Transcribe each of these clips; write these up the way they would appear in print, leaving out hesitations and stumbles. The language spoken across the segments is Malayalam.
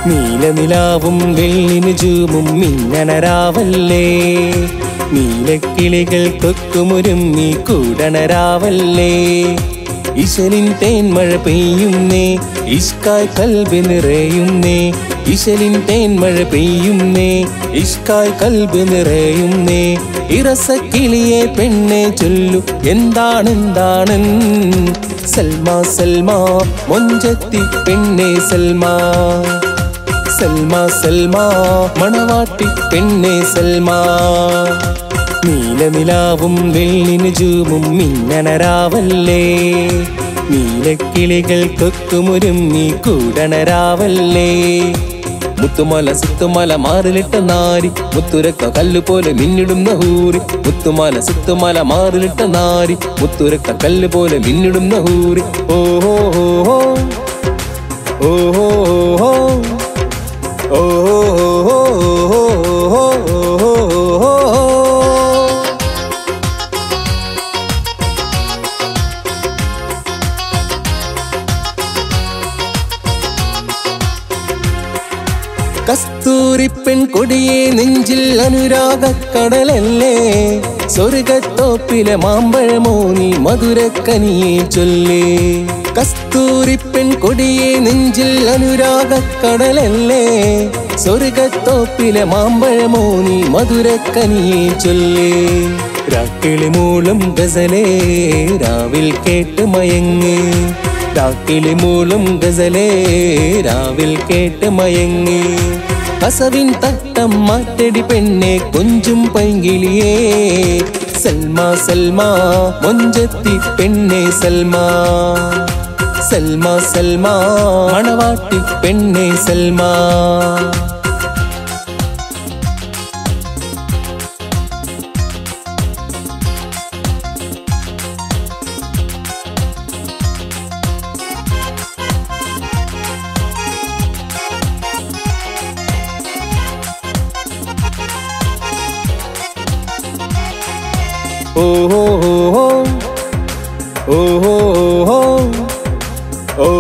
നീലനിലാവും വെള്ളിനുജൂമും മിന്നണരാവല്ലേ നീലക്കിളികൾ കൊക്കുമൊരുമ്മി കൂടണരാവല്ലേ ഇശലിൻ തേൻമഴ പെയ്യുന്നേ ഇഷ്കായ് കൽബ് നിറയുന്നേ ഇശലിൻ തേൻമഴ പെയ്യുന്നേ ഇഷ്കായ് കൽബ് നിറയുന്നേ ഇറസക്കിളിയെ പെണ്ണെ ചൊല്ലു എന്താണെന്താണ് സൽമാ സൽമാ മൊഞ്ചത്തി പെണ്ണെ സൽമാ സൽമാ സൽമാ മണവാട്ടി പെണ്ണെ സൽമാ നീലനിലാവും വെള്ളിനുജൂമും മിന്നണരാവല്ലേ നീലക്കിളികൾ കൊക്കുമൊരുമ്മി കൂടണരാവല്ലേ മുത്തുമല സുത്തുമല മാറിലിട്ട നാരി മുത്തുരക്ക കല്ലുപോലെ മിന്നിടുന്ന ഹൂറി മുത്തുമല സുത്തുമല മാറിലിട്ട നാരി മുത്തുരക്ക കല്ലുപോലെ മിന്നിടുന്ന ഹൂറി ഓഹോ ഓഹോ ഓഹോ ഓഹോ കസ്തൂരി പെൺകൊടിയെ നെഞ്ചിൽ അനുരാഗക്കടലല്ലേ സ്വർഗത്തോപ്പിലെ മാമ്പഴമോ നീ മധുരക്കനിയെ ചൊല്ലേ കസ്തൂരി പെൺകൊടിയെ നെഞ്ചിൽ അനുരാഗക്കടലല്ലേ സ്വർഗത്തോപ്പിലെ മാമ്പഴമോ നീ മധുരക്കനിയെ ചൊല്ലേ രാക്കിളി മൂളും ഗസലേ രാവിൽ കേട്ട് മയങ്ങ് രാക്കിളി മൂളും ഗസലേ രാവിൽ കേട്ട് മയങ്ങി കസവിൻ തട്ടം മാറ്റടി പെണ്ണെ കൊഞ്ചും പൈങ്കിളിയേ സൽമാ സൽമാ മൊഞ്ചത്തി പെണ്ണെ സൽമാ സൽമാ സൽമാ മണവാട്ടി പെണ്ണെ സൽമാ ഓഹോ ഓഹോ ഓഹോ ഓഹോ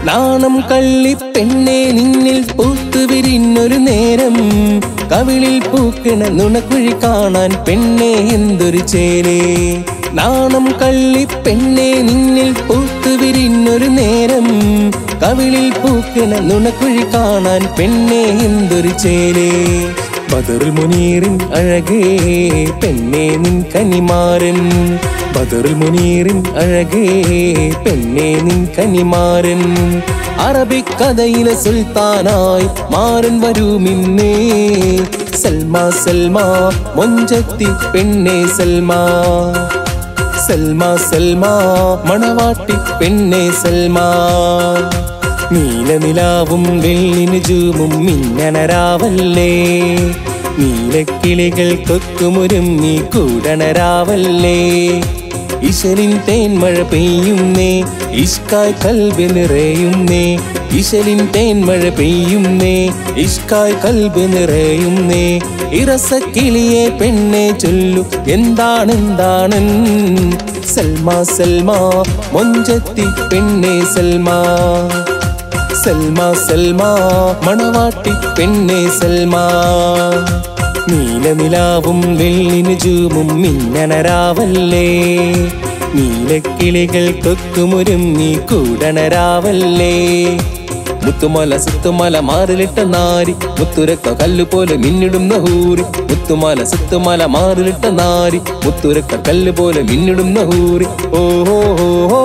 നാണം കള്ളി പെണ്ണെ നിന്നിൽ പൂത്തുവിരിഞ്ഞൊരു നേരം കവിളിൽ പൂക്കണ നുണക്കുഴി കാണാൻ പെണ്ണെ എന്തൊരു ചേലേ നാണം കള്ളി പെണ്ണെ നിന്നിൽ പൂത്തുവിരിഞ്ഞൊരു നേരം കവിളിൽ പൂക്കണ നുണക്കുഴി കാണാൻ പെണ്ണെ എന്തൊരു ചേലേ ബദറുൽ മുനീറിൻ അഴകേ പെണ്ണെ നിൻ കനിമാരൻ ബദറുൽ മുനീറിൻ അഴകേ പെണ്ണെ നിൻ കനിമാരൻ അറബിക്കഥയിലെ സുൽത്താനായി മാരൻ വരുമിന്നേ സൽമാ സൽമാ മൊഞ്ചത്തി പെണ്ണെ സൽമാ സൽമാ സൽമാ മണവാട്ടി പെണ്ണെ സൽമാ നീലനിലാവും വെള്ളിനുജൂമും മിന്നണരാവല്ലേ നീലക്കിളികൾ കൊക്കുമൊരുമ്മി കൂടണരാവല്ലേ ഇശലിൻ തേൻമഴ പെയ്യുന്നേ ഇഷ്കായ് കൽബ് നിറയുന്നേ ഇശലിൻ തേൻമഴ പെയ്യുന്നേ ഇഷ്കായ് കൽബ് നിറയുന്നേ ഇറസക്കിളിയെ പെണ്ണെ ചൊല്ലു എന്താണെന്താണ് സൽമാ സൽമാ മൊഞ്ചത്തി പെണ്ണെ സൽമാ സൽമാ സൽമാ മണവാട്ടി പെണ്ണെ സൽമാ നീലനിലാവും വെള്ളിനുജൂമും മിന്നണരാവല്ലേ നീലക്കിളികൾ കൊക്കുമൊരുമ്മി കൂടണരാവല്ലേ മുത്തുമല സുത്തുമല മാറിലിട്ട നാരി മുത്തുരക്ക കല്ലുപോലെ മിന്നിടുന്ന ഹൂറി മുത്തുമല സുത്തുമല മാറിലിട്ട നാരി മുത്തുരക്ക കല്ലുപോലെ മിന്നിടുന്ന ഹൂറി ഓഹോ ഓഹോ